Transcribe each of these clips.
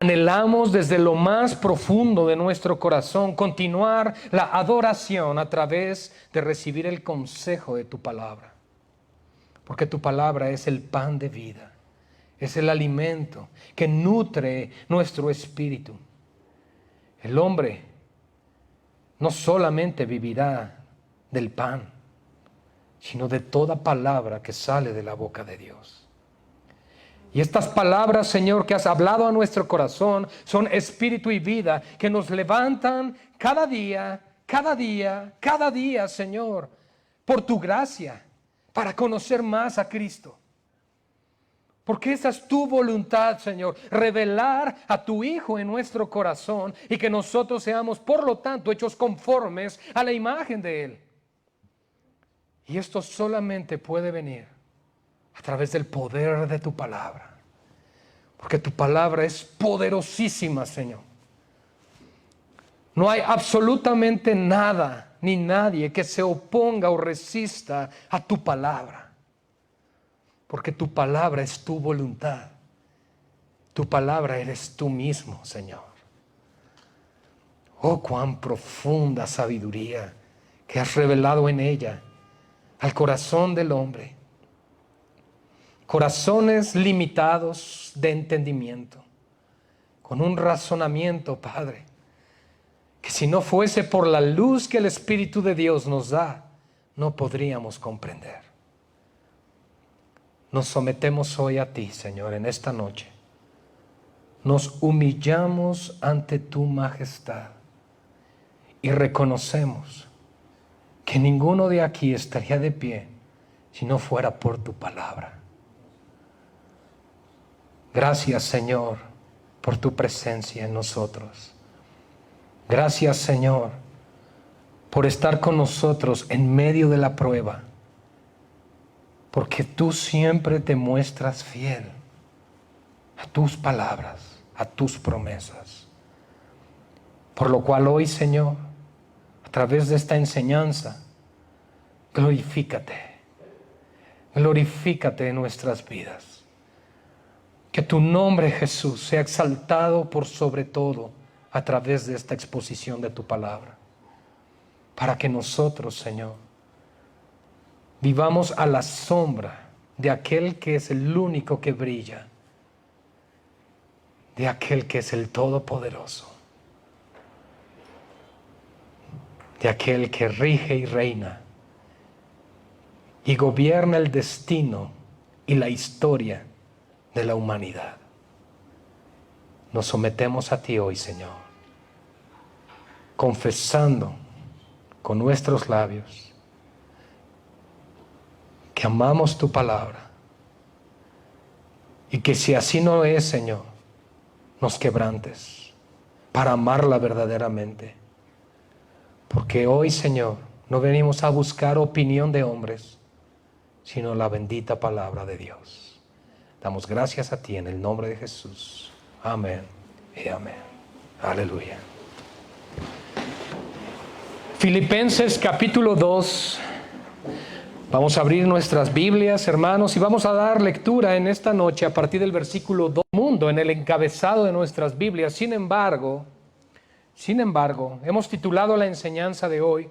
Anhelamos desde lo más profundo de nuestro corazón continuar la adoración a través de recibir el consejo de tu palabra. Porque tu palabra es el pan de vida, es el alimento que nutre nuestro espíritu. El hombre no solamente vivirá del pan, sino de toda palabra que sale de la boca de Dios. Y estas palabras, Señor, que has hablado a nuestro corazón, son espíritu y vida que nos levantan cada día, Señor, por tu gracia, para conocer más a Cristo. Porque esa es tu voluntad, Señor, revelar a tu Hijo en nuestro corazón y que nosotros seamos, por lo tanto, hechos conformes a la imagen de Él. Y esto solamente puede venir a través del poder de tu palabra. Porque tu palabra es poderosísima, Señor. No hay absolutamente nada ni nadie que se oponga o resista a tu palabra. Porque tu palabra es tu voluntad. Tu palabra eres tú mismo, Señor. Oh, cuán profunda sabiduría que has revelado en ella al corazón del hombre. Corazones limitados de entendimiento, con un razonamiento, Padre, que si no fuese por la luz que el Espíritu de Dios nos da, no podríamos comprender. Nos sometemos hoy a ti, Señor, en esta noche. Nos humillamos ante tu majestad y reconocemos que ninguno de aquí estaría de pie si no fuera por tu palabra. Gracias, Señor, por tu presencia en nosotros. Gracias, Señor, por estar con nosotros en medio de la prueba. Porque tú siempre te muestras fiel a tus palabras, a tus promesas. Por lo cual hoy, Señor, a través de esta enseñanza, glorifícate. Glorifícate en nuestras vidas. Que tu nombre, Jesús, sea exaltado por sobre todo a través de esta exposición de tu palabra. Para que nosotros, Señor, vivamos a la sombra de aquel que es el único que brilla, de aquel que es el Todopoderoso, de aquel que rige y reina y gobierna el destino y la historia de la humanidad. Nos sometemos a ti hoy, Señor, confesando con nuestros labios que amamos tu palabra y que si así no es, Señor, nos quebrantes para amarla verdaderamente. Porque hoy, Señor, no venimos a buscar opinión de hombres, sino la bendita palabra de Dios. Damos gracias a ti en el nombre de Jesús. Amén y amén. Aleluya. Filipenses capítulo 2. Vamos a abrir nuestras Biblias, hermanos, y vamos a dar lectura en esta noche a partir del versículo 2. Mundo en el encabezado de nuestras Biblias. Sin embargo, hemos titulado la enseñanza de hoy,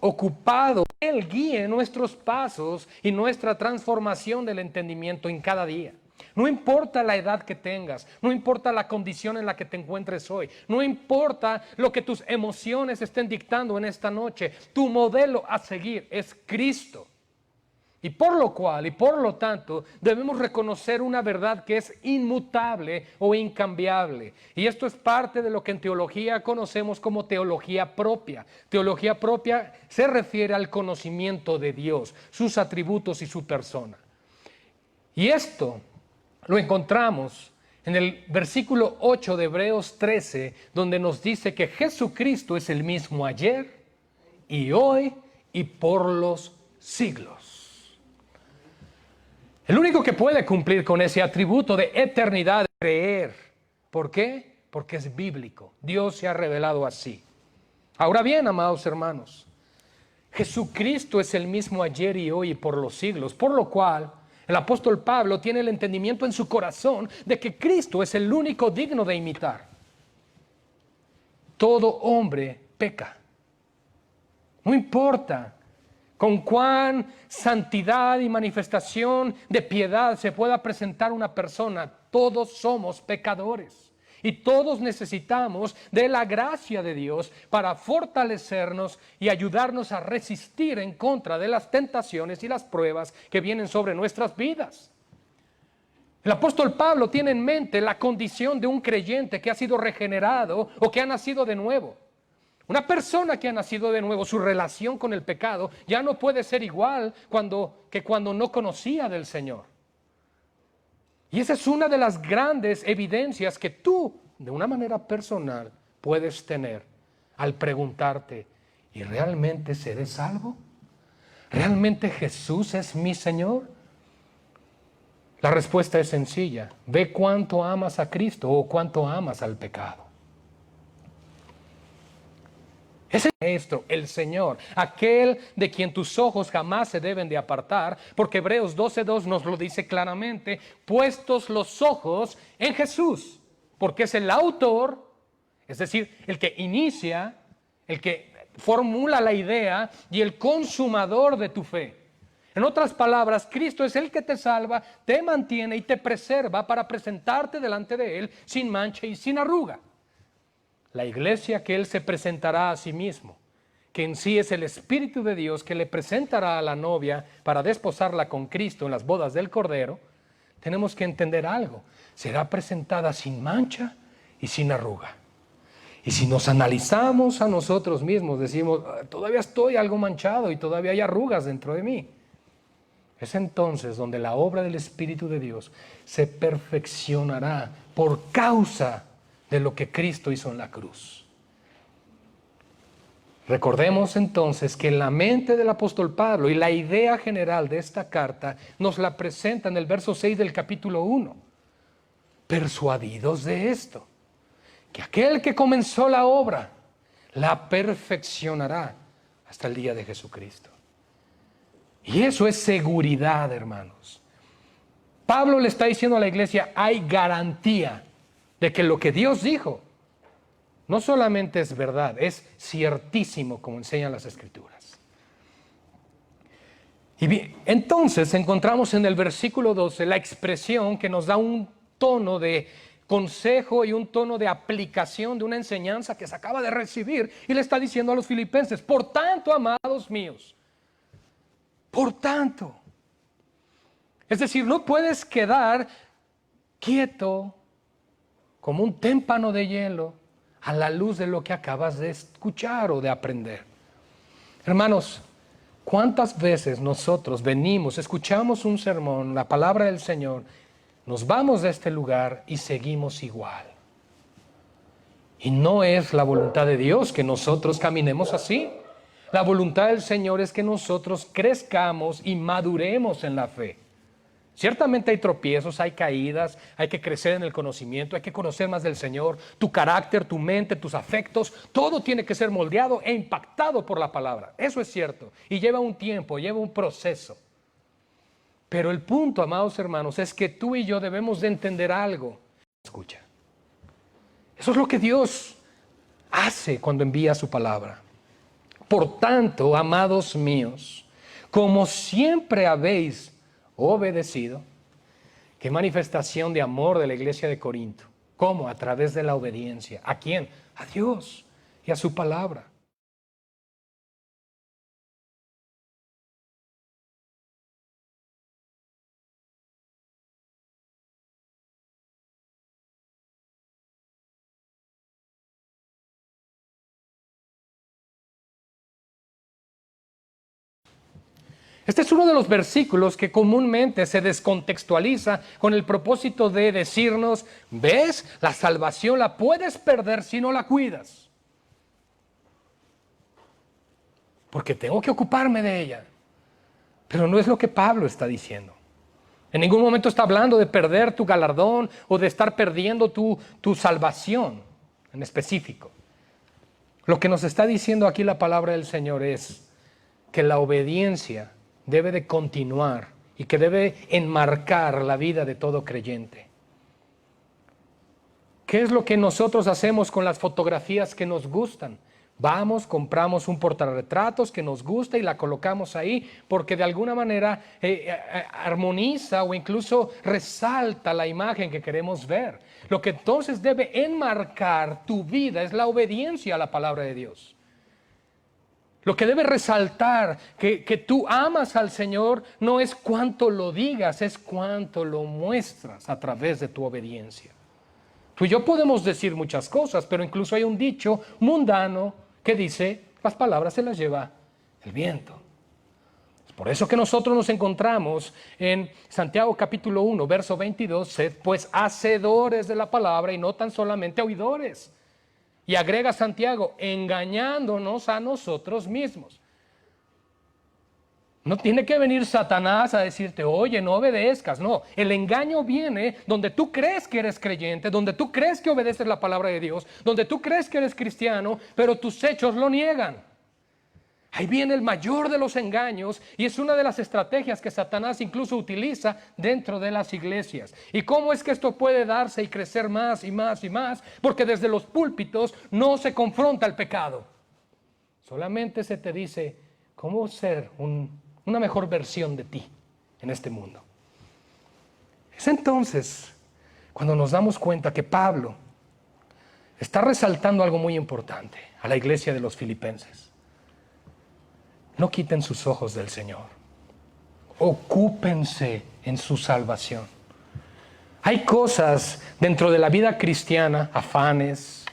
Ocupado. Él guíe nuestros pasos y nuestra transformación del entendimiento en cada día. No importa la edad que tengas, no importa la condición en la que te encuentres hoy, no importa lo que tus emociones estén dictando en esta noche, tu modelo a seguir es Cristo. Y por lo cual, y por lo tanto, debemos reconocer una verdad que es inmutable o incambiable. Y esto es parte de lo que en teología conocemos como teología propia. Teología propia se refiere al conocimiento de Dios, sus atributos y su persona. Y esto lo encontramos en el versículo 8 de Hebreos 13, donde nos dice que Jesucristo es el mismo ayer y hoy y por los siglos. El único que puede cumplir con ese atributo de eternidad es creer. ¿Por qué? Porque es bíblico. Dios se ha revelado así. Ahora bien, amados hermanos, Jesucristo es el mismo ayer y hoy y por los siglos, por lo cual El apóstol Pablo tiene el entendimiento en su corazón de que Cristo es el único digno de imitar. Todo hombre peca. No importa con cuán santidad y manifestación de piedad se pueda presentar una persona, todos somos pecadores. Y todos necesitamos de la gracia de Dios para fortalecernos y ayudarnos a resistir en contra de las tentaciones y las pruebas que vienen sobre nuestras vidas. El apóstol Pablo tiene en mente la condición de un creyente que ha sido regenerado o que ha nacido de nuevo. Una persona que ha nacido de nuevo, su relación con el pecado ya no puede ser igual que cuando no conocía del Señor. Y esa es una de las grandes evidencias que tú, de una manera personal, puedes tener al preguntarte, ¿y realmente seré salvo? ¿Realmente Jesús es mi Señor? La respuesta es sencilla. Ve cuánto amas a Cristo o cuánto amas al pecado. Es el Maestro, el Señor, aquel de quien tus ojos jamás se deben de apartar, porque Hebreos 12:2 nos lo dice claramente, puestos los ojos en Jesús, porque es el autor, es decir, el que inicia, el que formula la idea y el consumador de tu fe. En otras palabras, Cristo es el que te salva, te mantiene y te preserva para presentarte delante de Él sin mancha y sin arruga. La iglesia que Él se presentará a sí mismo, que en sí es el Espíritu de Dios que le presentará a la novia para desposarla con Cristo en las bodas del Cordero, tenemos que entender algo. Será presentada sin mancha y sin arruga. Y si nos analizamos a nosotros mismos, decimos, todavía estoy algo manchado y todavía hay arrugas dentro de mí. Es entonces donde la obra del Espíritu de Dios se perfeccionará por causa de lo que Cristo hizo en la cruz. Recordemos entonces que la mente del apóstol Pablo y la idea general de esta carta nos la presenta en el verso 6 del capítulo 1. Persuadidos de esto, que aquel que comenzó la obra la perfeccionará hasta el día de Jesucristo. Y eso es seguridad, hermanos. Pablo le está diciendo a la iglesia, hay garantía de que lo que Dios dijo no solamente es verdad, es ciertísimo, como enseñan las Escrituras. Y bien, entonces encontramos en el versículo 12 la expresión que nos da un tono de consejo y un tono de aplicación de una enseñanza que se acaba de recibir, y le está diciendo a los filipenses, por tanto, amados míos, por tanto. Es decir, no puedes quedar quieto como un témpano de hielo a la luz de lo que acabas de escuchar o de aprender. Hermanos, ¿cuántas veces nosotros venimos, escuchamos un sermón, la palabra del Señor, nos vamos de este lugar y seguimos igual? Y no es la voluntad de Dios que nosotros caminemos así. La voluntad del Señor es que nosotros crezcamos y maduremos en la fe. Ciertamente hay tropiezos, hay caídas, hay que crecer en el conocimiento, hay que conocer más del Señor. Tu carácter, tu mente, tus afectos, todo tiene que ser moldeado e impactado por la palabra. Eso es cierto. Y lleva un tiempo, lleva un proceso. Pero el punto, amados hermanos, es que tú y yo debemos de entender algo. Escucha. Eso es lo que Dios hace cuando envía su palabra. Por tanto, amados míos, como siempre habéis obedecido. Qué manifestación de amor de la iglesia de Corinto. ¿Cómo? A través de la obediencia. ¿A quién? A Dios y a su palabra. Este es uno de los versículos que comúnmente se descontextualiza con el propósito de decirnos, ¿ves? La salvación la puedes perder si no la cuidas. Porque tengo que ocuparme de ella. Pero no es lo que Pablo está diciendo. En ningún momento está hablando de perder tu galardón o de estar perdiendo tu salvación en específico. Lo que nos está diciendo aquí la palabra del Señor es que la obediencia debe de continuar y que debe enmarcar la vida de todo creyente. ¿Qué es lo que nosotros hacemos con las fotografías que nos gustan? Vamos, compramos un portarretratos que nos gusta y la colocamos ahí porque de alguna manera armoniza o incluso resalta la imagen que queremos ver. Lo que entonces debe enmarcar tu vida es la obediencia a la palabra de Dios. Lo que debe resaltar que tú amas al Señor no es cuánto lo digas, es cuánto lo muestras a través de tu obediencia. Tú y yo podemos decir muchas cosas, pero incluso hay un dicho mundano que dice, las palabras se las lleva el viento. Es por eso que nosotros nos encontramos en Santiago capítulo 1, verso 22, sed pues hacedores de la palabra y no tan solamente oidores. Y agrega Santiago, engañándonos a nosotros mismos. No tiene que venir Satanás a decirte, oye, no obedezcas. No, el engaño viene donde tú crees que eres creyente, donde tú crees que obedeces la palabra de Dios, donde tú crees que eres cristiano, pero tus hechos lo niegan. Ahí viene el mayor de los engaños y es una de las estrategias que Satanás incluso utiliza dentro de las iglesias. ¿Y cómo es que esto puede darse y crecer más y más y más? Porque desde los púlpitos no se confronta el pecado. Solamente se te dice cómo ser una mejor versión de ti en este mundo. Es entonces cuando nos damos cuenta que Pablo está resaltando algo muy importante a la iglesia de los filipenses. No quiten sus ojos del Señor. Ocúpense en su salvación. Hay cosas dentro de la vida cristiana, afanes,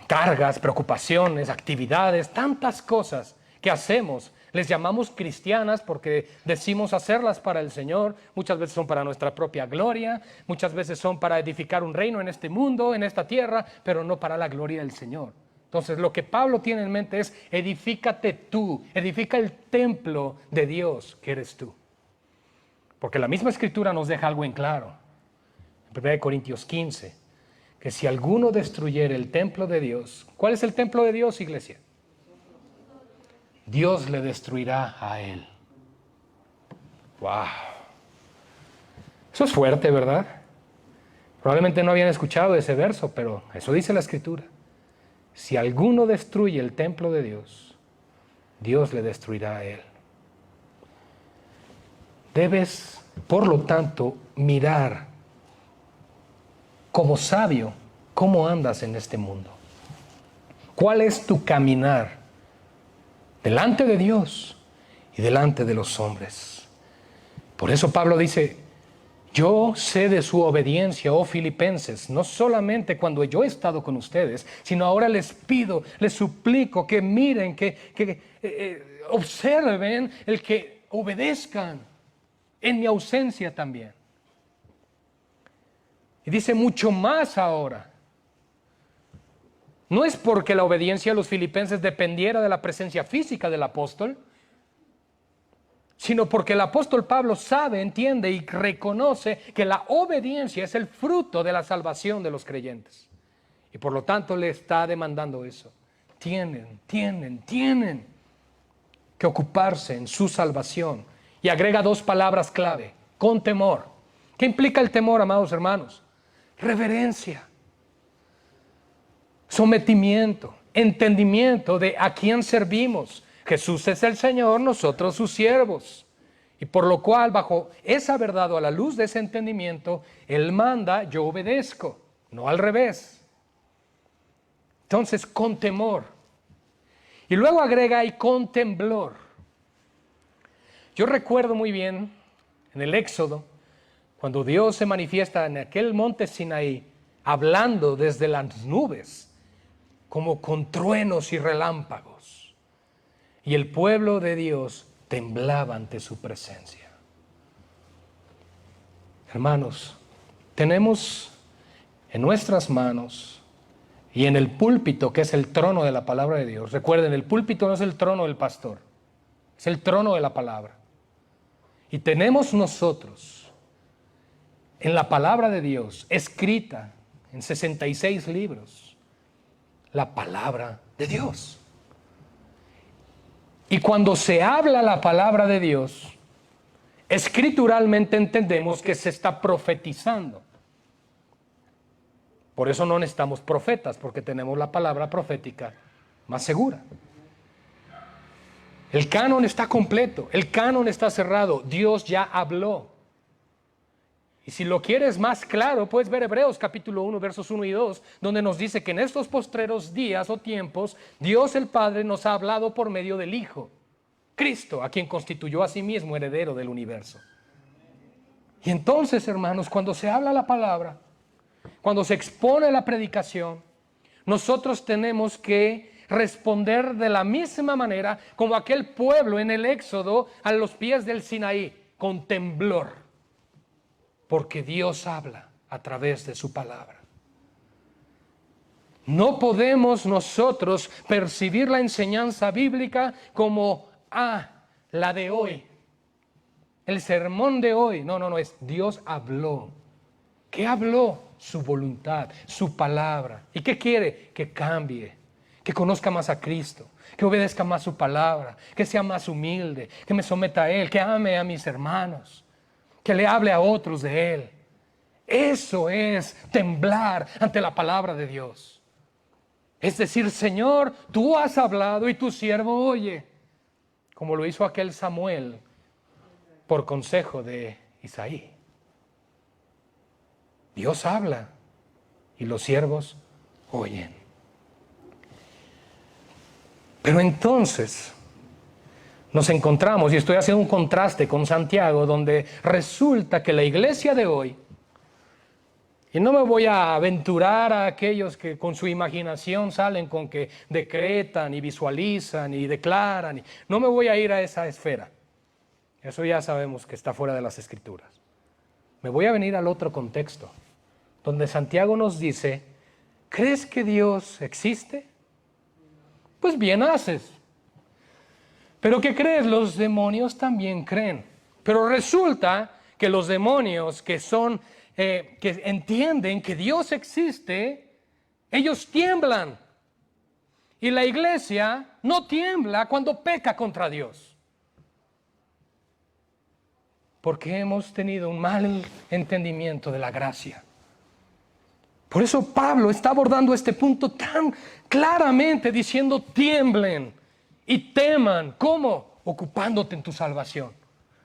cargas, preocupaciones, actividades, tantas cosas que hacemos. Les llamamos cristianas porque decimos hacerlas para el Señor. Muchas veces son para nuestra propia gloria, muchas veces son para edificar un reino en este mundo, en esta tierra, pero no para la gloria del Señor. Entonces lo que Pablo tiene en mente es edifícate tú, edifica el templo de Dios que eres tú. Porque la misma Escritura nos deja algo en claro. En 1 Corintios 15, que si alguno destruyere el templo de Dios, ¿cuál es el templo de Dios, iglesia? Dios le destruirá a él. ¡Wow! Eso es fuerte, ¿verdad? Probablemente no habían escuchado ese verso, pero eso dice la Escritura. Si alguno destruye el templo de Dios, Dios le destruirá a él. Debes, por lo tanto, mirar como sabio cómo andas en este mundo. ¿Cuál es tu caminar delante de Dios y delante de los hombres? Por eso Pablo dice, yo sé de su obediencia, oh filipenses, no solamente cuando yo he estado con ustedes, sino ahora les pido, les suplico que miren, que observen el que obedezcan en mi ausencia también. Y dice mucho más ahora. No es porque la obediencia de los filipenses dependiera de la presencia física del apóstol, sino porque el apóstol Pablo sabe, entiende y reconoce que la obediencia es el fruto de la salvación de los creyentes. Y por lo tanto le está demandando eso. Tienen que ocuparse en su salvación. Y agrega dos palabras clave, con temor. ¿Qué implica el temor, amados hermanos? Reverencia, sometimiento, entendimiento de a quién servimos. Jesús es el Señor, nosotros sus siervos. Y por lo cual, bajo esa verdad o a la luz de ese entendimiento, Él manda, yo obedezco, no al revés. Entonces, con temor. Y luego agrega, y con temblor. Yo recuerdo muy bien, en el Éxodo, cuando Dios se manifiesta en aquel monte Sinaí, hablando desde las nubes, como con truenos y relámpagos. Y el pueblo de Dios temblaba ante su presencia. Hermanos, tenemos en nuestras manos y en el púlpito, que es el trono de la palabra de Dios. Recuerden, el púlpito no es el trono del pastor, es el trono de la palabra. Y tenemos nosotros en la palabra de Dios, escrita en 66 libros, la palabra de Dios. Y cuando se habla la palabra de Dios, escrituralmente entendemos que se está profetizando. Por eso no necesitamos profetas, porque tenemos la palabra profética más segura. El canon está completo, el canon está cerrado, Dios ya habló. Y si lo quieres más claro, puedes ver Hebreos capítulo 1, versos 1 y 2, donde nos dice que en estos postreros días o tiempos, Dios el Padre nos ha hablado por medio del Hijo, Cristo, a quien constituyó a sí mismo heredero del universo. Y entonces, hermanos, cuando se habla la palabra, cuando se expone la predicación, nosotros tenemos que responder de la misma manera como aquel pueblo en el Éxodo a los pies del Sinaí, con temblor, porque Dios habla a través de su palabra. No podemos nosotros percibir la enseñanza bíblica como, la de hoy, el sermón de hoy. No, es Dios habló. ¿Qué habló? Su voluntad, su palabra. ¿Y qué quiere? Que cambie, que conozca más a Cristo, que obedezca más su palabra, que sea más humilde, que me someta a Él, que ame a mis hermanos, que le hable a otros de Él. Eso es temblar ante la palabra de Dios. Es decir, Señor, tú has hablado y tu siervo oye, como lo hizo aquel Samuel por consejo de Isaí. Dios habla y los siervos oyen. Pero entonces nos encontramos, y estoy haciendo un contraste con Santiago, donde resulta que la iglesia de hoy, y no me voy a aventurar a aquellos que con su imaginación salen con que decretan y visualizan y declaran, no me voy a ir a esa esfera. Eso ya sabemos que está fuera de las Escrituras. Me voy a venir al otro contexto, donde Santiago nos dice, ¿crees que Dios existe? Pues bien haces. ¿Pero qué crees? Los demonios también creen. Pero resulta que los demonios que entienden que Dios existe, ellos tiemblan. Y la iglesia no tiembla cuando peca contra Dios. Porque hemos tenido un mal entendimiento de la gracia. Por eso Pablo está abordando este punto tan claramente diciendo tiemblen y teman. ¿Cómo? Ocupándote en tu salvación.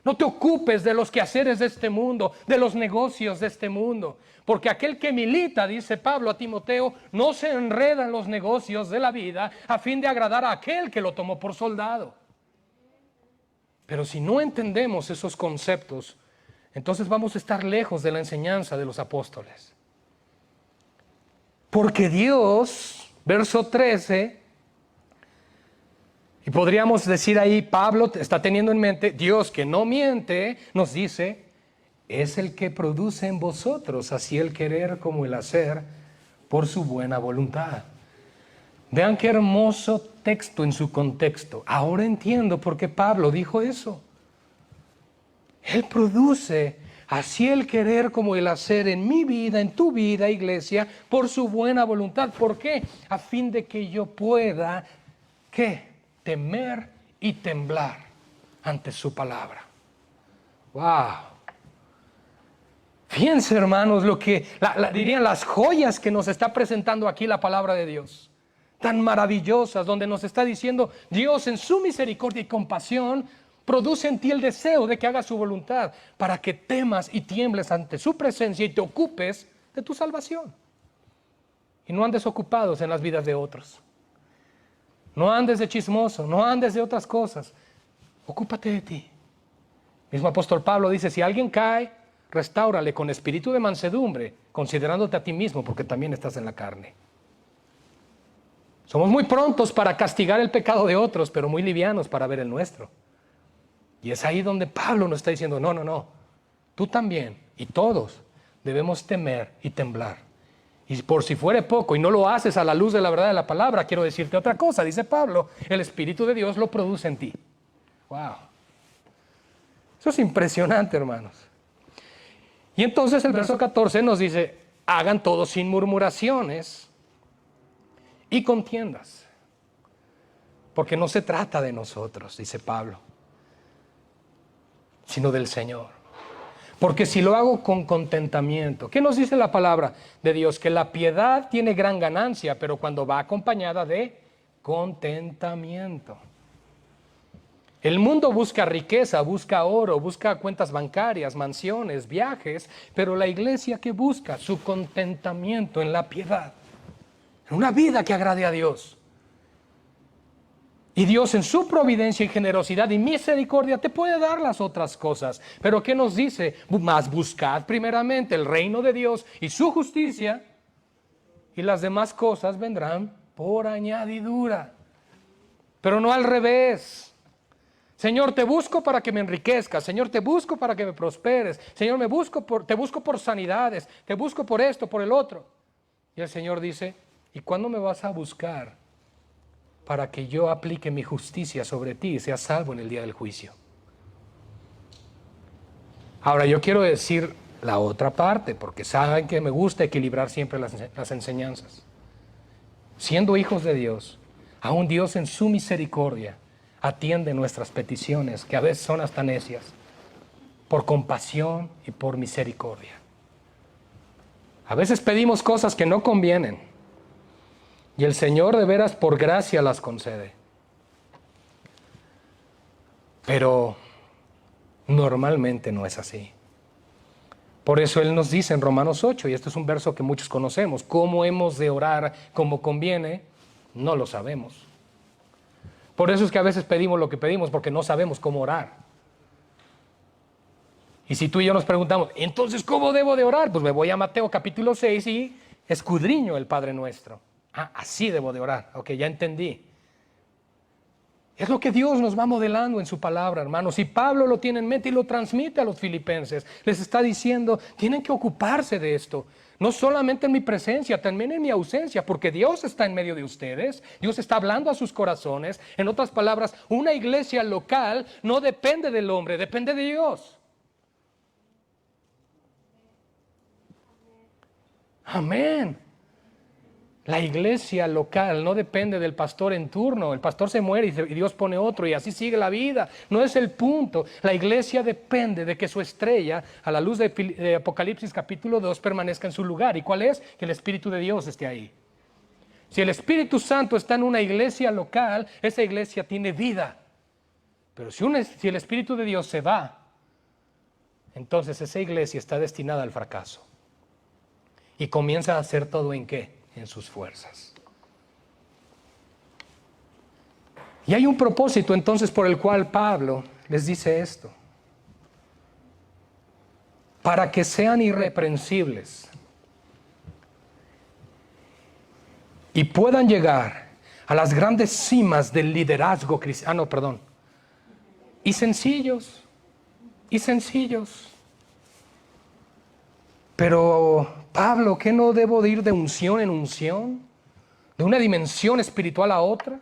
No te ocupes de los quehaceres de este mundo, de los negocios de este mundo. Porque aquel que milita, dice Pablo a Timoteo, no se enreda en los negocios de la vida a fin de agradar a aquel que lo tomó por soldado. Pero si no entendemos esos conceptos, entonces vamos a estar lejos de la enseñanza de los apóstoles. Porque Dios, verso 13, y podríamos decir ahí, Pablo está teniendo en mente, Dios que no miente, nos dice, es el que produce en vosotros así el querer como el hacer por su buena voluntad. Vean qué hermoso texto en su contexto. Ahora entiendo por qué Pablo dijo eso. Él produce así el querer como el hacer en mi vida, en tu vida, iglesia, por su buena voluntad. ¿Por qué? A fin de que yo pueda, ¿qué? Temer y temblar ante su palabra. ¡Wow! Fíjense, hermanos, lo que dirían las joyas que nos está presentando aquí la palabra de Dios. Tan maravillosas, donde nos está diciendo Dios en su misericordia y compasión produce en ti el deseo de que hagas su voluntad para que temas y tiembles ante su presencia y te ocupes de tu salvación y no andes ocupados en las vidas de otros, no andes de chismoso, no andes de otras cosas, ocúpate de ti. Mismo apóstol Pablo dice, si alguien cae, restáurale con espíritu de mansedumbre, considerándote a ti mismo porque también estás en la carne. Somos muy prontos para castigar el pecado de otros, pero muy livianos para ver el nuestro. Y es ahí donde Pablo nos está diciendo, no, tú también y todos debemos temer y temblar. Y por si fuere poco y no lo haces a la luz de la verdad de la palabra, quiero decirte otra cosa, dice Pablo, el Espíritu de Dios lo produce en ti. ¡Wow! Eso es impresionante, hermanos. Y entonces el verso 14 nos dice, hagan todo sin murmuraciones y contiendas, porque no se trata de nosotros, dice Pablo, sino del Señor. Porque si lo hago con contentamiento, ¿qué nos dice la palabra de Dios? Que la piedad tiene gran ganancia, pero cuando va acompañada de contentamiento. El mundo busca riqueza, busca oro, busca cuentas bancarias, mansiones, viajes, pero la iglesia, ¿qué busca? Su contentamiento en la piedad, en una vida que agrade a Dios. Y Dios en su providencia y generosidad y misericordia te puede dar las otras cosas. Pero ¿qué nos dice? Más buscad primeramente el reino de Dios y su justicia, y las demás cosas vendrán por añadidura. Pero no al revés. Señor, te busco para que me enriquezcas. Señor, te busco para que me prosperes. Señor, te busco por sanidades. Te busco por esto, por el otro. Y el Señor dice, ¿y cuándo me vas a buscar para que yo aplique mi justicia sobre ti y seas salvo en el día del juicio? Ahora, yo quiero decir la otra parte, porque saben que me gusta equilibrar siempre las enseñanzas. Siendo hijos de Dios, aún Dios en su misericordia atiende nuestras peticiones, que a veces son hasta necias, por compasión y por misericordia. A veces pedimos cosas que no convienen, y el Señor de veras por gracia las concede. Pero normalmente no es así. Por eso Él nos dice en Romanos 8, y este es un verso que muchos conocemos, ¿cómo hemos de orar como conviene? No lo sabemos. Por eso es que a veces pedimos lo que pedimos, porque no sabemos cómo orar. Y si tú y yo nos preguntamos, entonces, ¿cómo debo de orar? Pues me voy a Mateo capítulo 6 y escudriño el Padre Nuestro. Ah, así debo de orar. Ok, ya entendí. Es lo que Dios nos va modelando en su palabra, hermanos. Y Pablo lo tiene en mente y lo transmite a los filipenses. Les está diciendo, tienen que ocuparse de esto. No solamente en mi presencia, también en mi ausencia, porque Dios está en medio de ustedes. Dios está hablando a sus corazones. En otras palabras, una iglesia local no depende del hombre, depende de Dios. Amén. La iglesia local no depende del pastor en turno. El pastor se muere y Dios pone otro y así sigue la vida. No es el punto. La iglesia depende de que su estrella, a la luz de Apocalipsis capítulo 2, permanezca en su lugar. ¿Y cuál es? Que el Espíritu de Dios esté ahí. Si el Espíritu Santo está en una iglesia local, esa iglesia tiene vida. Pero si el Espíritu de Dios se va, entonces esa iglesia está destinada al fracaso. Y comienza a hacer todo ¿en qué? En sus fuerzas. Y hay un propósito entonces por el cual Pablo les dice esto. Para que sean irreprensibles y puedan llegar a las grandes cimas del liderazgo cristiano, y sencillos, Pero, Pablo, ¿qué no debo de ir de unción en unción? ¿De una dimensión espiritual a otra?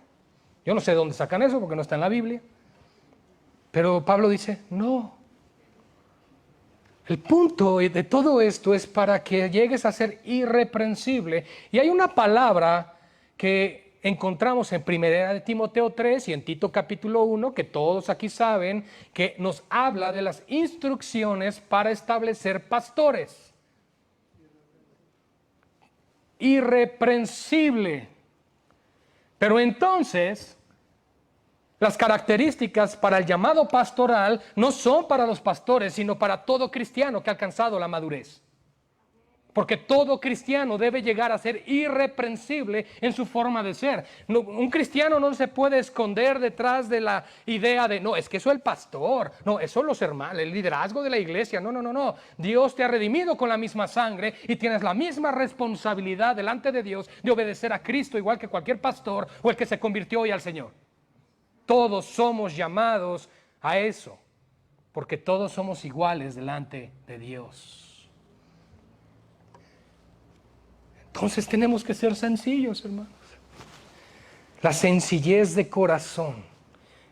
Yo no sé de dónde sacan eso porque no está en la Biblia. Pero Pablo dice, no. El punto de todo esto es para que llegues a ser irreprensible. Y hay una palabra que encontramos en 1 de Timoteo 3 y en Tito capítulo 1, que todos aquí saben, que nos habla de las instrucciones para establecer pastores. Irreprensible. Pero entonces, las características para el llamado pastoral no son para los pastores, sino para todo cristiano que ha alcanzado la madurez. Porque todo cristiano debe llegar a ser irreprensible en su forma de ser. No, un cristiano no se puede esconder detrás de la idea de, no, es que eso es el pastor, no, eso es los hermanos, el liderazgo de la iglesia. No. Dios te ha redimido con la misma sangre y tienes la misma responsabilidad delante de Dios de obedecer a Cristo, igual que cualquier pastor o el que se convirtió hoy al Señor. Todos somos llamados a eso, porque todos somos iguales delante de Dios. Entonces tenemos que ser sencillos, hermanos. La sencillez de corazón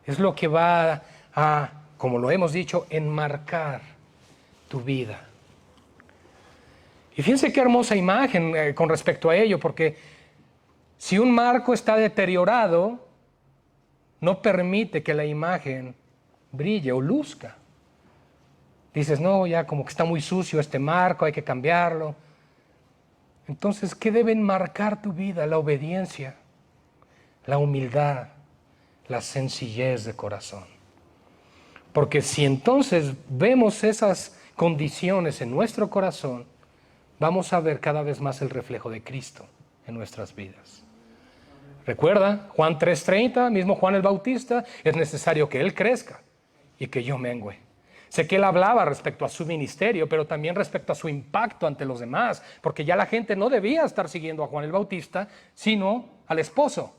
es lo que va a, como lo hemos dicho, enmarcar tu vida. Y fíjense qué hermosa imagen con respecto a ello, porque si un marco está deteriorado, no permite que la imagen brille o luzca. Dices, no, ya como que está muy sucio este marco, hay que cambiarlo. Entonces, ¿qué deben marcar tu vida? La obediencia, la humildad, la sencillez de corazón. Porque si entonces vemos esas condiciones en nuestro corazón, vamos a ver cada vez más el reflejo de Cristo en nuestras vidas. Recuerda, Juan 3:30, mismo Juan el Bautista, es necesario que Él crezca y que yo mengüe. Sé que Él hablaba respecto a su ministerio, pero también respecto a su impacto ante los demás, porque ya la gente no debía estar siguiendo a Juan el Bautista, sino al esposo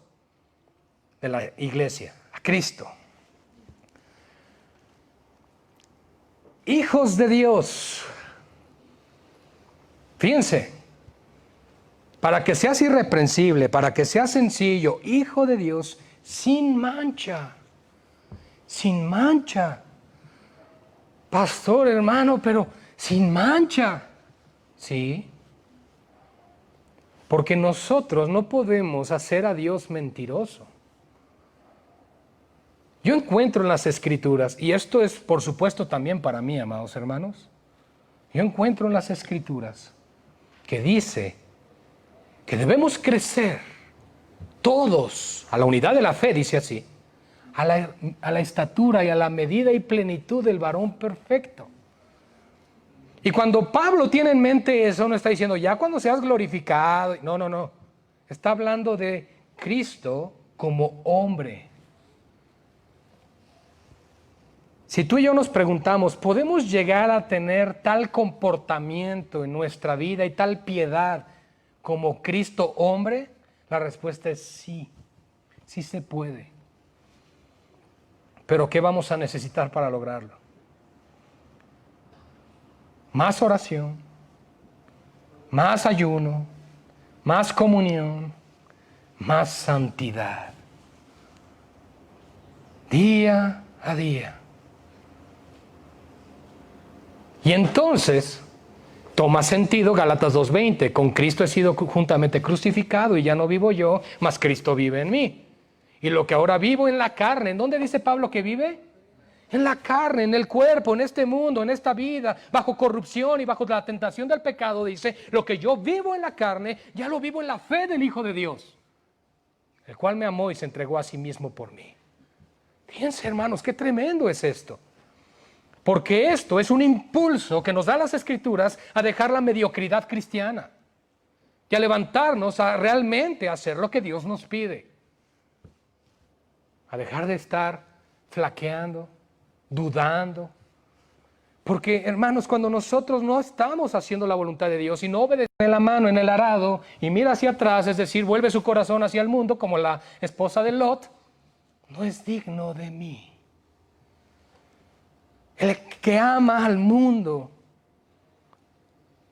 de la iglesia, a Cristo. Hijos de Dios. Fíjense, para que seas irreprensible, para que seas sencillo, hijo de Dios, sin mancha. Sin mancha. Pastor, hermano, pero sin mancha. Sí. Porque nosotros no podemos hacer a Dios mentiroso. Yo encuentro en las Escrituras, y esto es por supuesto también para mí, amados hermanos, yo encuentro en las Escrituras que dice que debemos crecer todos a la unidad de la fe, dice así, a la estatura y a la medida y plenitud del varón perfecto. Y cuando Pablo tiene en mente eso, no está diciendo ya cuando seas glorificado, no, está hablando de Cristo como hombre. Si tú y yo nos preguntamos, ¿podemos llegar a tener tal comportamiento en nuestra vida y tal piedad como Cristo hombre? La respuesta es sí, sí se puede. Pero ¿qué vamos a necesitar para lograrlo? Más oración, más ayuno, más comunión, más santidad. Día a día. Y entonces toma sentido Gálatas 2:20, con Cristo he sido juntamente crucificado y ya no vivo yo, mas Cristo vive en mí. Y lo que ahora vivo en la carne, ¿en dónde dice Pablo que vive? En la carne, en el cuerpo, en este mundo, en esta vida, bajo corrupción y bajo la tentación del pecado, dice, lo que yo vivo en la carne, ya lo vivo en la fe del Hijo de Dios, el cual me amó y se entregó a sí mismo por mí. Fíjense, hermanos, qué tremendo es esto. Porque esto es un impulso que nos da las Escrituras a dejar la mediocridad cristiana y a levantarnos a realmente hacer lo que Dios nos pide. A dejar de estar flaqueando, dudando. Porque, hermanos, cuando nosotros no estamos haciendo la voluntad de Dios y no obedecemos la mano en el arado y mira hacia atrás, es decir, vuelve su corazón hacia el mundo como la esposa de Lot, no es digno de mí. El que ama al mundo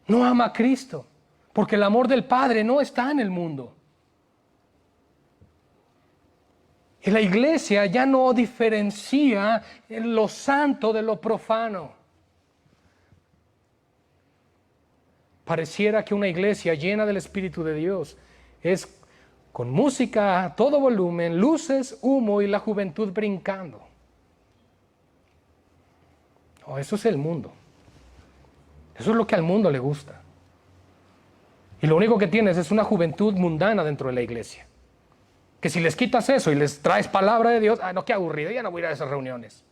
no ama a Cristo, porque el amor del Padre no está en el mundo. Y la iglesia ya no diferencia lo santo de lo profano. Pareciera que una iglesia llena del Espíritu de Dios es con música a todo volumen, luces, humo y la juventud brincando. Oh, eso es el mundo. Eso es lo que al mundo le gusta. Y lo único que tienes es una juventud mundana dentro de la iglesia. Que si les quitas eso y les traes palabra de Dios, no, qué aburrido, ya no voy a ir a esas reuniones.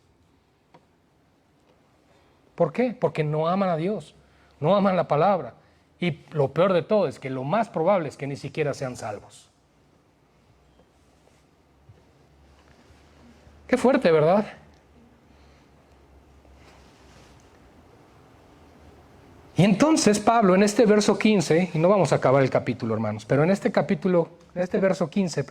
¿Por qué? Porque no aman a Dios, no aman la palabra. Y lo peor de todo es que lo más probable es que ni siquiera sean salvos. Qué fuerte, ¿verdad? Y entonces Pablo en este verso 15, y no vamos a acabar el capítulo, hermanos, pero en este verso 15,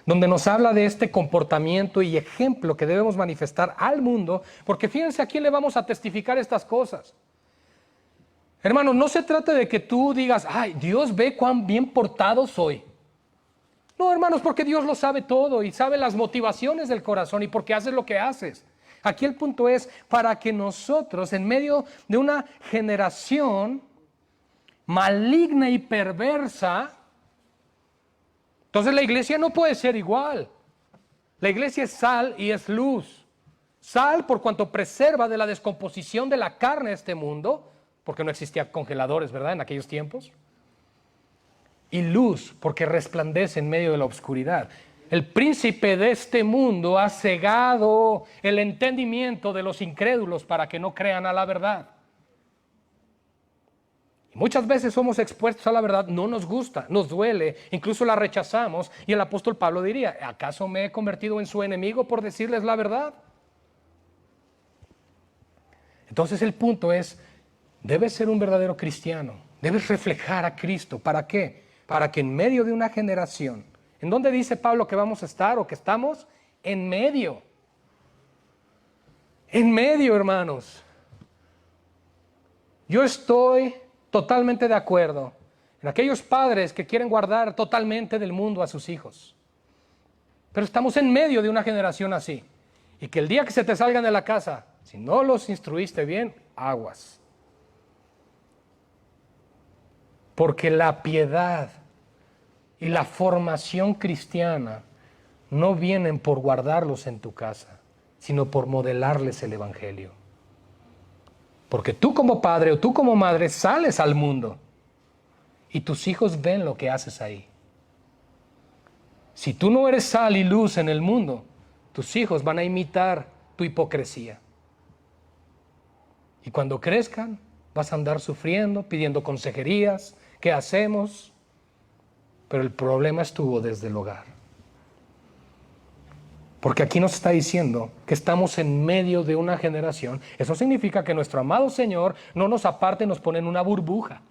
donde nos habla de este comportamiento y ejemplo que debemos manifestar al mundo, porque fíjense a quién le vamos a testificar estas cosas. Hermanos, no se trata de que tú digas, ay, Dios ve cuán bien portado soy. No, hermanos, porque Dios lo sabe todo y sabe las motivaciones del corazón y por qué haces lo que haces. Aquí el punto es para que nosotros, en medio de una generación maligna y perversa, entonces la iglesia no puede ser igual. La iglesia es sal y es luz. Sal por cuanto preserva de la descomposición de la carne este mundo, porque no existían congeladores, ¿verdad?, en aquellos tiempos. Y luz, porque resplandece en medio de la oscuridad. El príncipe de este mundo ha cegado el entendimiento de los incrédulos para que no crean a la verdad. Y muchas veces somos expuestos a la verdad, no nos gusta, nos duele, incluso la rechazamos. Y el apóstol Pablo diría, ¿acaso me he convertido en su enemigo por decirles la verdad? Entonces el punto es, debes ser un verdadero cristiano, debes reflejar a Cristo. ¿Para qué? Para que en medio de una generación, ¿en dónde dice Pablo que vamos a estar o que estamos? En medio. En medio, hermanos. Yo estoy totalmente de acuerdo en aquellos padres que quieren guardar totalmente del mundo a sus hijos. Pero estamos en medio de una generación así. Y que el día que se te salgan de la casa, si no los instruiste bien, aguas. Porque la piedad y la formación cristiana no vienen por guardarlos en tu casa, sino por modelarles el evangelio. Porque tú como padre o tú como madre sales al mundo y tus hijos ven lo que haces ahí. Si tú no eres sal y luz en el mundo, tus hijos van a imitar tu hipocresía. Y cuando crezcan, vas a andar sufriendo, pidiendo consejerías. ¿Qué hacemos? Pero el problema estuvo desde el hogar. Porque aquí nos está diciendo que estamos en medio de una generación. Eso significa que nuestro amado Señor no nos aparte y nos pone en una burbuja.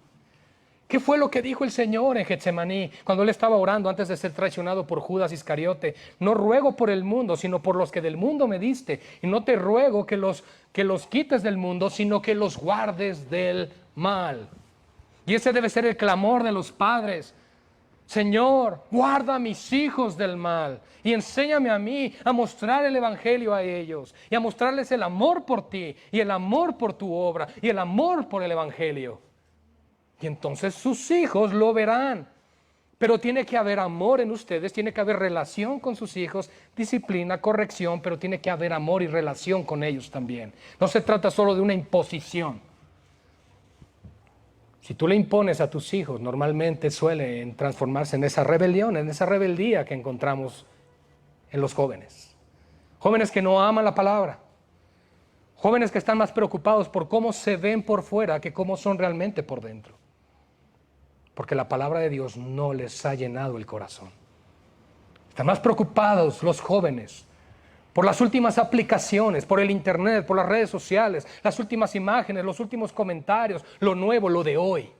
¿Qué fue lo que dijo el Señor en Getsemaní cuando Él estaba orando antes de ser traicionado por Judas Iscariote? No ruego por el mundo, sino por los que del mundo me diste. Y no te ruego que los quites del mundo, sino que los guardes del mal. Y ese debe ser el clamor de los padres. Señor, guarda a mis hijos del mal y enséñame a mí a mostrar el evangelio a ellos y a mostrarles el amor por ti y el amor por tu obra y el amor por el evangelio. Y entonces sus hijos lo verán. Pero tiene que haber amor en ustedes, tiene que haber relación con sus hijos, disciplina, corrección, pero tiene que haber amor y relación con ellos también. No se trata solo de una imposición. Si tú le impones a tus hijos, normalmente suele transformarse en esa rebelión, en esa rebeldía que encontramos en los jóvenes. Jóvenes que no aman la palabra. Jóvenes que están más preocupados por cómo se ven por fuera que cómo son realmente por dentro. Porque la palabra de Dios no les ha llenado el corazón. Están más preocupados los jóvenes por las últimas aplicaciones, por el internet, por las redes sociales, las últimas imágenes, los últimos comentarios, lo nuevo, lo de hoy.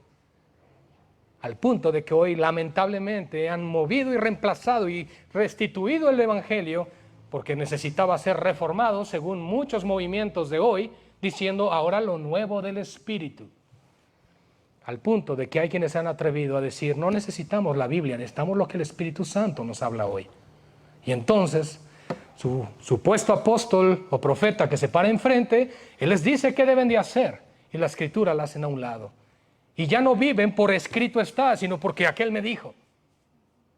Al punto de que hoy lamentablemente han movido y reemplazado y restituido el evangelio porque necesitaba ser reformado según muchos movimientos de hoy, diciendo ahora lo nuevo del Espíritu. Al punto de que hay quienes se han atrevido a decir, no necesitamos la Biblia, necesitamos lo que el Espíritu Santo nos habla hoy. Y entonces, su supuesto apóstol o profeta que se para enfrente, él les dice qué deben de hacer, y la Escritura la hacen a un lado. Y ya no viven por escrito está, sino porque aquel me dijo.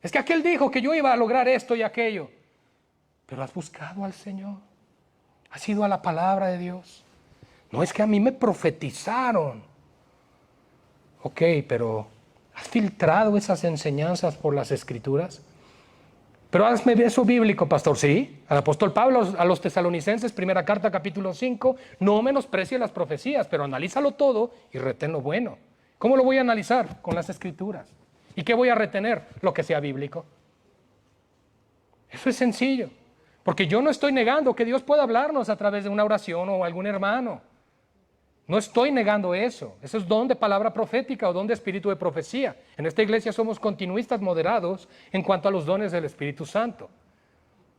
Es que aquel dijo que yo iba a lograr esto y aquello. Pero has buscado al Señor, has ido a la palabra de Dios. No es que a mí me profetizaron. Ok, pero ¿has filtrado esas enseñanzas por las Escrituras? Pero hazme eso bíblico, pastor. Sí, al apóstol Pablo a los tesalonicenses, primera carta, capítulo 5, no menosprecie las profecías, pero analízalo todo y retén lo bueno. ¿Cómo lo voy a analizar? Con las Escrituras. ¿Y qué voy a retener? Lo que sea bíblico. Eso es sencillo. Porque yo no estoy negando que Dios pueda hablarnos a través de una oración o algún hermano. No estoy negando eso. Eso es don de palabra profética o don de espíritu de profecía. En esta iglesia somos continuistas moderados en cuanto a los dones del Espíritu Santo.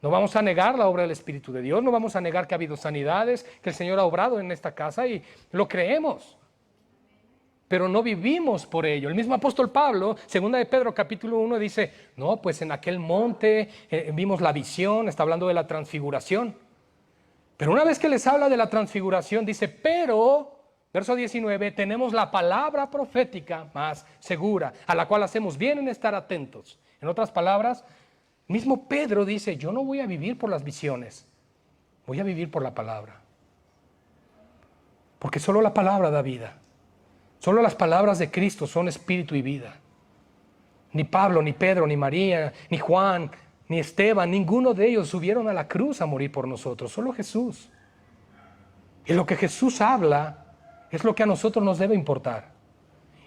No vamos a negar la obra del Espíritu de Dios, no vamos a negar que ha habido sanidades, que el Señor ha obrado en esta casa y lo creemos. Pero no vivimos por ello. El mismo apóstol Pablo, segunda de Pedro capítulo 1, dice, no, pues en aquel monte vimos la visión, está hablando de la transfiguración. Pero una vez que les habla de la transfiguración, dice, pero, verso 19, tenemos la palabra profética más segura, a la cual hacemos bien en estar atentos. En otras palabras, mismo Pedro dice, yo no voy a vivir por las visiones. voy a vivir por la palabra. Porque solo la palabra da vida. Solo las palabras de Cristo son espíritu y vida. Ni Pablo, ni Pedro, ni María, ni Juan, ni Esteban, ninguno de ellos subieron a la cruz a morir por nosotros. Solo Jesús. Y lo que Jesús habla es lo que a nosotros nos debe importar.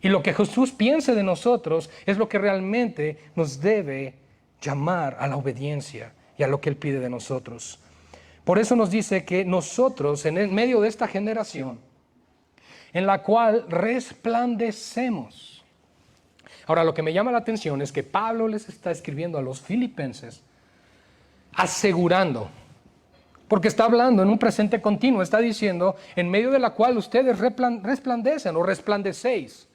Y lo que Jesús piense de nosotros es lo que realmente nos debe llamar a la obediencia y a lo que Él pide de nosotros. Por eso nos dice que nosotros, en el medio de esta generación, en la cual resplandecemos. Ahora, lo que me llama la atención es que Pablo les está escribiendo a los filipenses, asegurando, porque está hablando en un presente continuo, está diciendo, en medio de la cual ustedes resplandecen o resplandecéis.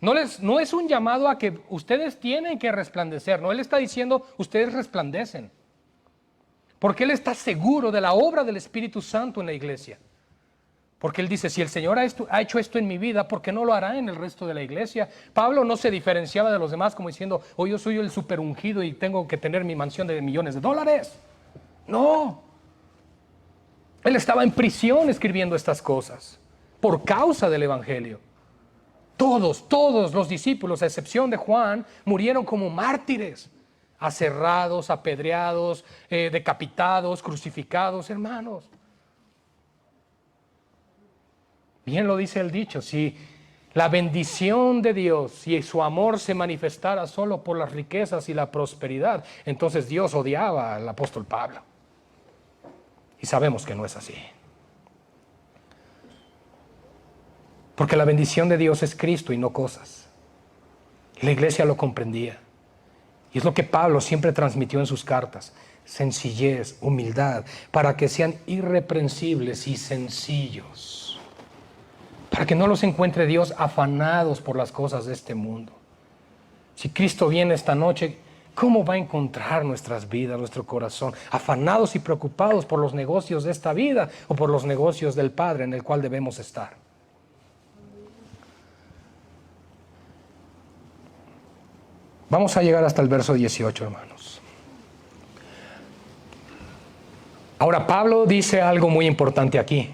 No es un llamado a que ustedes tienen que resplandecer, no, él está diciendo, ustedes resplandecen. Porque él está seguro de la obra del Espíritu Santo en la iglesia. Porque él dice, si el Señor ha hecho esto en mi vida, ¿por qué no lo hará en el resto de la iglesia? Pablo no se diferenciaba de los demás como diciendo, oh, yo soy el super ungido y tengo que tener mi mansión de millones de dólares. No. Él estaba en prisión escribiendo estas cosas por causa del Evangelio. Todos los discípulos, a excepción de Juan, murieron como mártires, aserrados, apedreados, decapitados, crucificados, hermanos. Bien lo dice el dicho, si la bendición de Dios y su amor se manifestara solo por las riquezas y la prosperidad, entonces Dios odiaba al apóstol Pablo. Y sabemos que no es así. Porque la bendición de Dios es Cristo y no cosas. Y la iglesia lo comprendía. Y es lo que Pablo siempre transmitió en sus cartas. Sencillez, humildad, para que sean irreprensibles y sencillos. Para que no los encuentre Dios afanados por las cosas de este mundo. Si Cristo viene esta noche, ¿cómo va a encontrar nuestras vidas, nuestro corazón? Afanados y preocupados por los negocios de esta vida o por los negocios del Padre en el cual debemos estar. Vamos a llegar hasta el verso 18, hermanos. Ahora, Pablo dice algo muy importante aquí.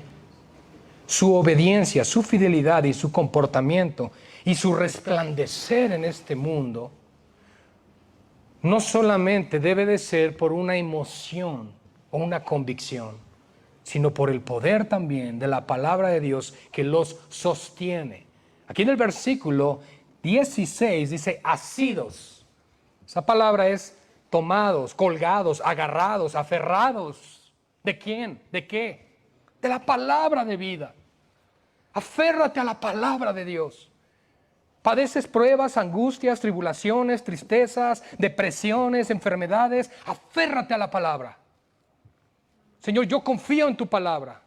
Su obediencia, su fidelidad y su comportamiento y su resplandecer en este mundo no solamente debe de ser por una emoción o una convicción, sino por el poder también de la palabra de Dios que los sostiene. Aquí en el versículo 16 dice asidos. Esa palabra es tomados, colgados, agarrados, aferrados. ¿De quién? ¿De qué? De la palabra de vida. Aférrate a la palabra de Dios. Padeces pruebas, angustias, tribulaciones, tristezas, depresiones, enfermedades. Aférrate a la palabra. Señor, yo confío en tu palabra.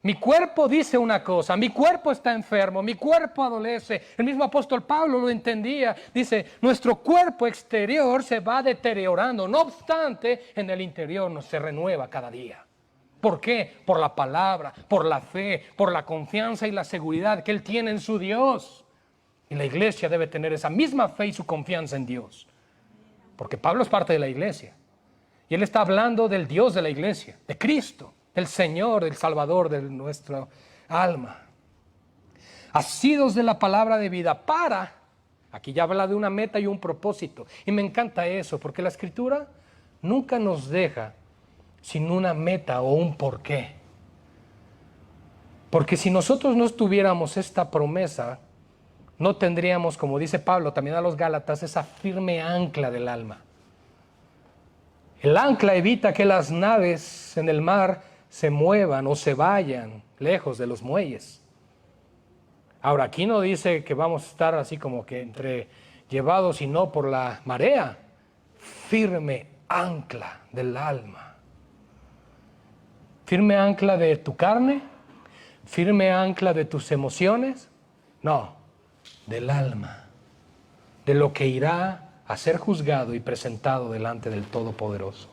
Mi cuerpo dice una cosa, mi cuerpo está enfermo, mi cuerpo adolece. El mismo apóstol Pablo lo entendía. Dice, nuestro cuerpo exterior se va deteriorando. No obstante, en el interior nos se renueva cada día. ¿Por qué? Por la palabra, por la fe, por la confianza y la seguridad que Él tiene en su Dios. Y la iglesia debe tener esa misma fe y su confianza en Dios. Porque Pablo es parte de la iglesia. Y él está hablando del Dios de la iglesia, de Cristo, del Señor, del Salvador de nuestra alma. Asidos de la palabra de vida para, aquí ya habla de una meta y un propósito. Y me encanta eso, porque la Escritura nunca nos deja sin una meta o un porqué. Porque si nosotros no tuviéramos esta promesa, no tendríamos, como dice Pablo también a los Gálatas, esa firme ancla del alma. El ancla evita que las naves en el mar se muevan o se vayan lejos de los muelles. Ahora, aquí no dice que vamos a estar así como que entre llevados y no por la marea. Firme ancla del alma. Firme ancla de tu carne, firme ancla de tus emociones. No, del alma, de lo que irá a ser juzgado y presentado delante del Todopoderoso.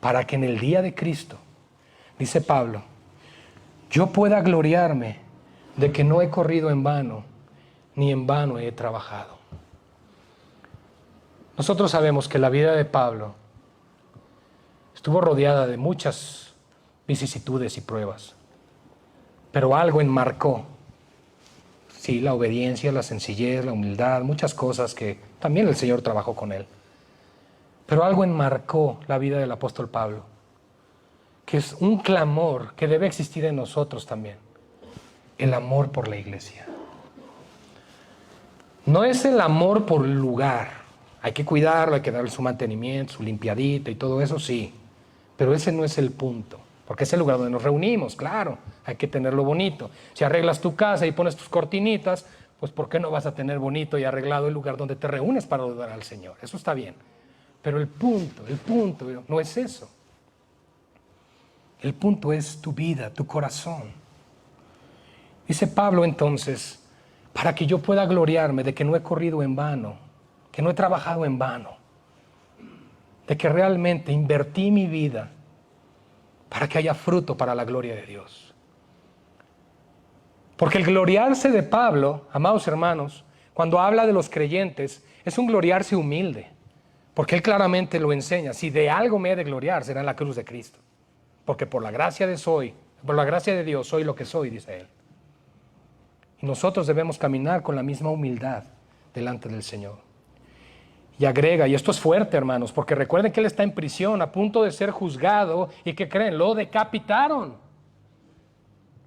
Para que en el día de Cristo, dice Pablo, yo pueda gloriarme de que no he corrido en vano, ni en vano he trabajado. Nosotros sabemos que la vida de Pablo Estuvo rodeada de muchas vicisitudes y pruebas, pero algo enmarcó, sí, la obediencia, la sencillez, la humildad, muchas cosas que también el Señor trabajó con él. Pero algo enmarcó la vida del apóstol Pablo, que es un clamor que debe existir en nosotros también, el amor por la iglesia. No es el amor por el lugar, hay que cuidarlo, hay que darle su mantenimiento, su limpiadita y todo eso, sí, pero ese no es el punto, porque es el lugar donde nos reunimos, claro, hay que tenerlo bonito. Si arreglas tu casa y pones tus cortinitas, pues ¿por qué no vas a tener bonito y arreglado el lugar donde te reúnes para adorar al Señor? Eso está bien, pero el punto no es eso. El punto es tu vida, tu corazón. Dice Pablo entonces, para que yo pueda gloriarme de que no he corrido en vano, que no he trabajado en vano, de que realmente invertí mi vida para que haya fruto para la gloria de Dios. Porque el gloriarse de Pablo, amados hermanos, cuando habla de los creyentes, es un gloriarse humilde, porque él claramente lo enseña. Si de algo me he de gloriar, será en la cruz de Cristo. Porque por la gracia de Dios soy lo que soy, dice él. Y nosotros debemos caminar con la misma humildad delante del Señor. Y agrega, y esto es fuerte, hermanos, porque recuerden que él está en prisión, a punto de ser juzgado, y que creen, lo decapitaron.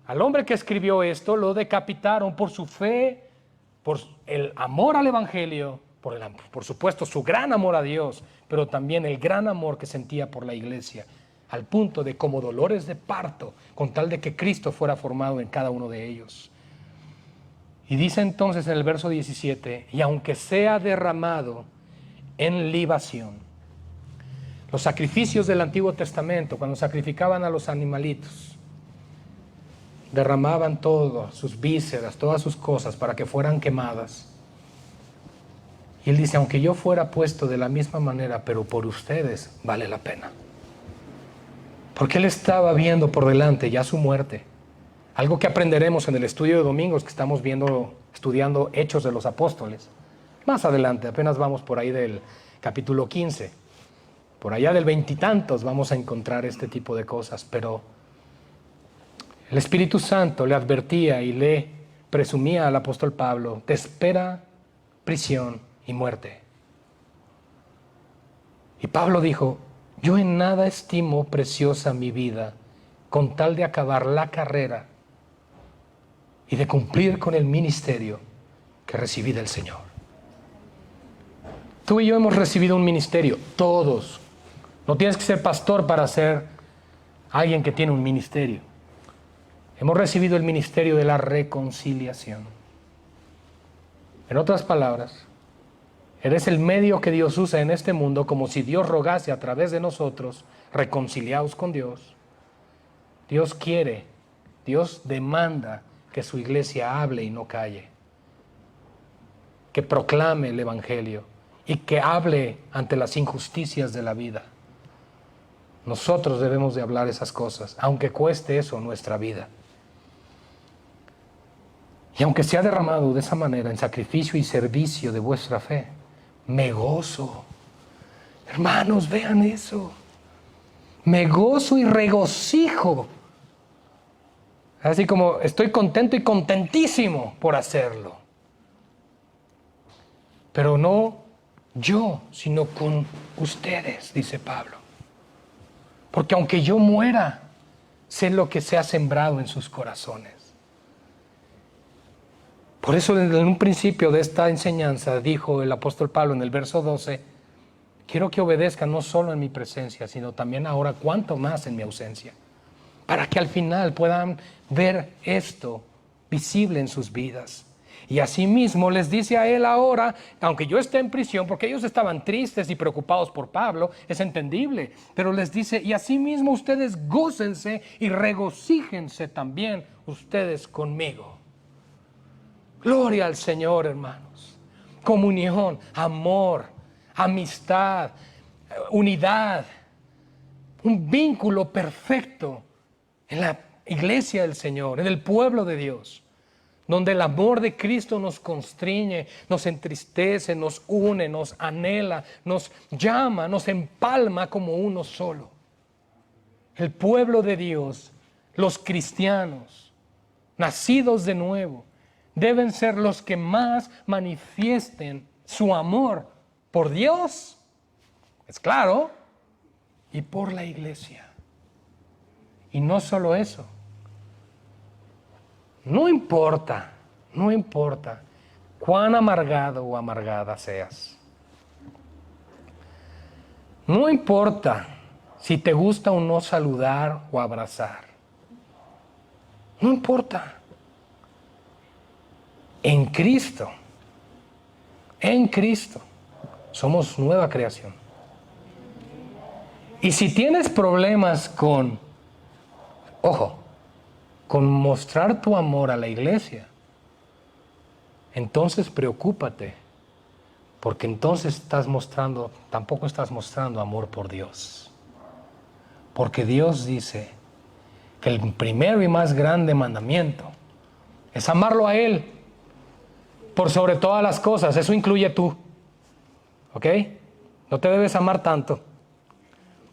Al hombre que escribió esto, lo decapitaron por su fe, por el amor al Evangelio, por supuesto su gran amor a Dios, pero también el gran amor que sentía por la iglesia, al punto de como dolores de parto, con tal de que Cristo fuera formado en cada uno de ellos. Y dice entonces en el verso 17, y aunque sea derramado en libación. Los sacrificios del Antiguo Testamento, cuando sacrificaban a los animalitos, derramaban todas sus vísceras, todas sus cosas para que fueran quemadas. Y él dice, aunque yo fuera puesto de la misma manera, pero por ustedes vale la pena. Porque él estaba viendo por delante ya su muerte. Algo que aprenderemos en el estudio de domingos que estamos estudiando Hechos de los Apóstoles. Más adelante, apenas vamos por ahí del capítulo 15. Por allá del 20 y tantos vamos a encontrar este tipo de cosas. Pero el Espíritu Santo le advertía y le presumía al apóstol Pablo, te espera prisión y muerte. Y Pablo dijo, yo en nada estimo preciosa mi vida con tal de acabar la carrera y de cumplir con el ministerio que recibí del Señor. Tú y yo hemos recibido un ministerio, todos. No tienes que ser pastor para ser alguien que tiene un ministerio. Hemos recibido el ministerio de la reconciliación. En otras palabras, eres el medio que Dios usa en este mundo como si Dios rogase a través de nosotros, reconciliados con Dios. Dios quiere, Dios demanda que su iglesia hable y no calle, que proclame el Evangelio y que hable ante las injusticias de la vida. Nosotros debemos de hablar esas cosas, aunque cueste eso nuestra vida. Y aunque sea derramado de esa manera en sacrificio y servicio de vuestra fe, me gozo. Hermanos, vean eso. Me gozo y regocijo. Así como estoy contento y contentísimo por hacerlo. Pero no yo, sino con ustedes, dice Pablo. Porque aunque yo muera, sé lo que se ha sembrado en sus corazones. Por eso en un principio de esta enseñanza dijo el apóstol Pablo en el verso 12, quiero que obedezcan no solo en mi presencia, sino también ahora cuanto más en mi ausencia, para que al final puedan ver esto visible en sus vidas. Y asimismo les dice a él ahora, aunque yo esté en prisión, porque ellos estaban tristes y preocupados por Pablo, es entendible, pero les dice, y asimismo ustedes gócense y regocíjense también ustedes conmigo. Gloria al Señor, hermanos. Comunión, amor, amistad, unidad, un vínculo perfecto en la iglesia del Señor, en el pueblo de Dios, donde el amor de Cristo nos constriñe, nos entristece, nos une, nos anhela, nos llama, nos empalma como uno solo. el pueblo de Dios, los cristianos, nacidos de nuevo, deben ser los que más manifiesten su amor por Dios, es claro, y por la iglesia. Y no solo eso, no importa cuán amargado o amargada seas. No importa si te gusta o no saludar o abrazar. No importa. En Cristo, somos nueva creación. Y si tienes problemas con mostrar tu amor a la iglesia, entonces preocúpate, porque entonces tampoco estás mostrando amor por Dios. Porque Dios dice que el primero y más grande mandamiento es amarlo a Él por sobre todas las cosas. Eso incluye tú, ¿ok? No te debes amar tanto.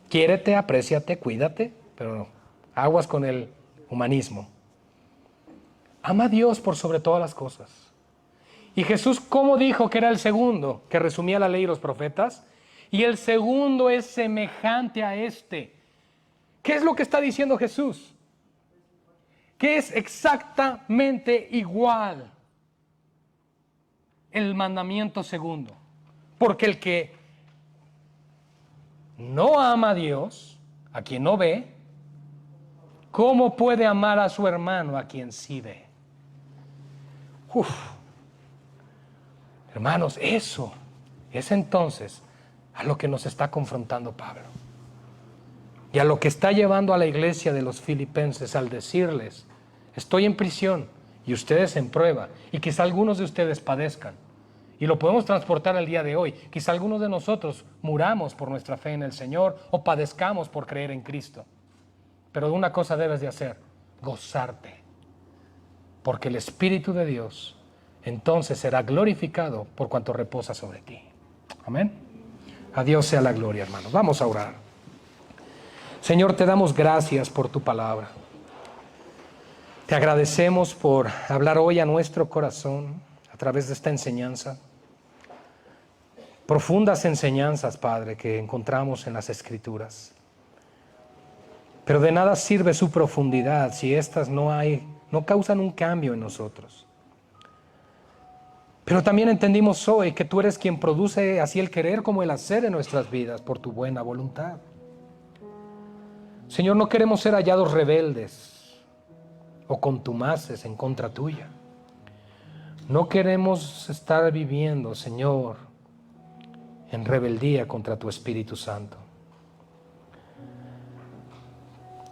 Quiérete, apréciate, cuídate, pero aguas con el humanismo. Ama a Dios por sobre todas las cosas. Y Jesús, ¿cómo dijo que era el segundo? Que resumía la ley y los profetas. Y el segundo es semejante a este. ¿Qué es lo que está diciendo Jesús? Que es exactamente igual el mandamiento segundo. Porque el que no ama a Dios, a quien no ve, ¿cómo puede amar a su hermano a quien sí ve? Hermanos, eso es entonces a lo que nos está confrontando Pablo. Y a lo que está llevando a la iglesia de los filipenses al decirles, estoy en prisión y ustedes en prueba, y quizá algunos de ustedes padezcan. Y lo podemos transportar al día de hoy. Quizá algunos de nosotros muramos por nuestra fe en el Señor o padezcamos por creer en Cristo. Pero una cosa debes de hacer, gozarte. Porque el Espíritu de Dios entonces será glorificado por cuanto reposa sobre ti. Amén. A Dios sea la gloria, hermanos. Vamos a orar. Señor, te damos gracias por tu palabra. Te agradecemos por hablar hoy a nuestro corazón a través de esta enseñanza. Profundas enseñanzas, Padre, que encontramos en las Escrituras. Pero de nada sirve su profundidad si éstas no causan un cambio en nosotros. Pero también entendimos hoy que tú eres quien produce así el querer como el hacer en nuestras vidas por tu buena voluntad. Señor, no queremos ser hallados rebeldes o contumaces en contra tuya. No queremos estar viviendo, Señor, en rebeldía contra tu Espíritu Santo.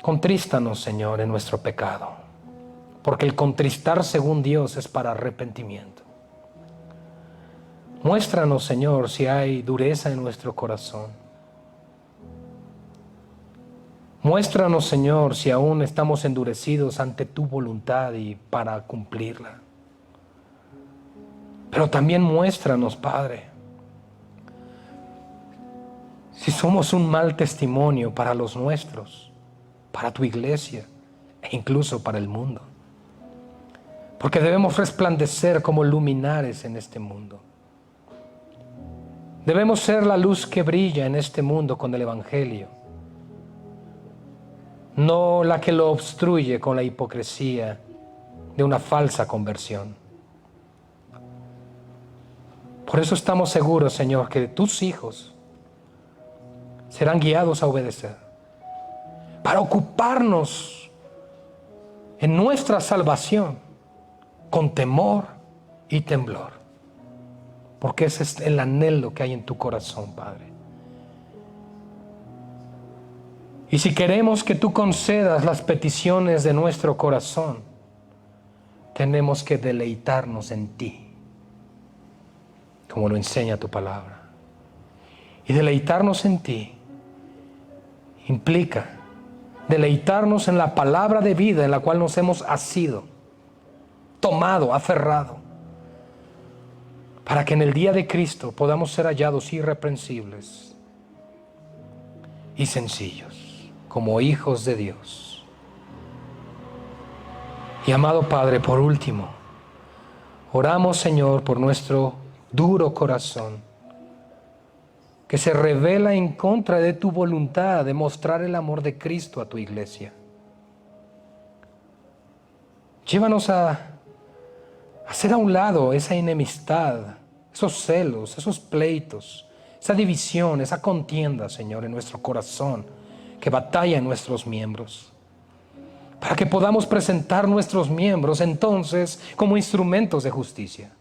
Contrístanos, Señor, en nuestro pecado, porque el contristar según Dios es para arrepentimiento. Muéstranos, Señor, si hay dureza en nuestro corazón. Muéstranos, Señor, si aún estamos endurecidos ante tu voluntad y para cumplirla. Pero también muéstranos, Padre, si somos un mal testimonio para los nuestros, para tu iglesia e incluso para el mundo. Porque debemos resplandecer como luminares en este mundo. Debemos ser la luz que brilla en este mundo con el Evangelio, no la que lo obstruye con la hipocresía de una falsa conversión. Por eso estamos seguros, Señor, que tus hijos serán guiados a obedecer, para ocuparnos en nuestra salvación con temor y temblor, porque ese es el anhelo que hay en tu corazón, Padre. Y si queremos que tú concedas las peticiones de nuestro corazón, tenemos que deleitarnos en ti, como lo enseña tu palabra. Y deleitarnos en ti implica deleitarnos en la palabra de vida en la cual nos hemos asido, tomado, aferrado, para que en el día de Cristo podamos ser hallados irreprensibles y sencillos. como hijos de Dios. Y amado Padre, por último, oramos, Señor, por nuestro duro corazón, que se revela en contra de tu voluntad de mostrar el amor de Cristo a tu iglesia. Llévanos a hacer a un lado esa enemistad, esos celos, esos pleitos, esa división, esa contienda, Señor, en nuestro corazón, que batalla en nuestros miembros, para que podamos presentar nuestros miembros entonces como instrumentos de justicia,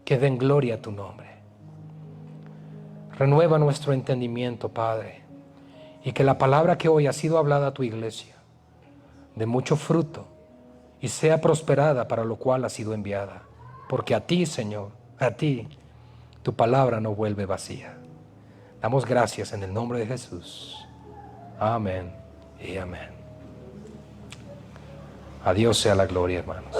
que den gloria a tu nombre. Renueva nuestro entendimiento, Padre, y que la palabra que hoy ha sido hablada a tu iglesia dé mucho fruto y sea prosperada para lo cual ha sido enviada. Porque a ti, Señor, a ti, tu palabra no vuelve vacía. Damos gracias en el nombre de Jesús. Amén y amén. A Dios sea la gloria, hermanos.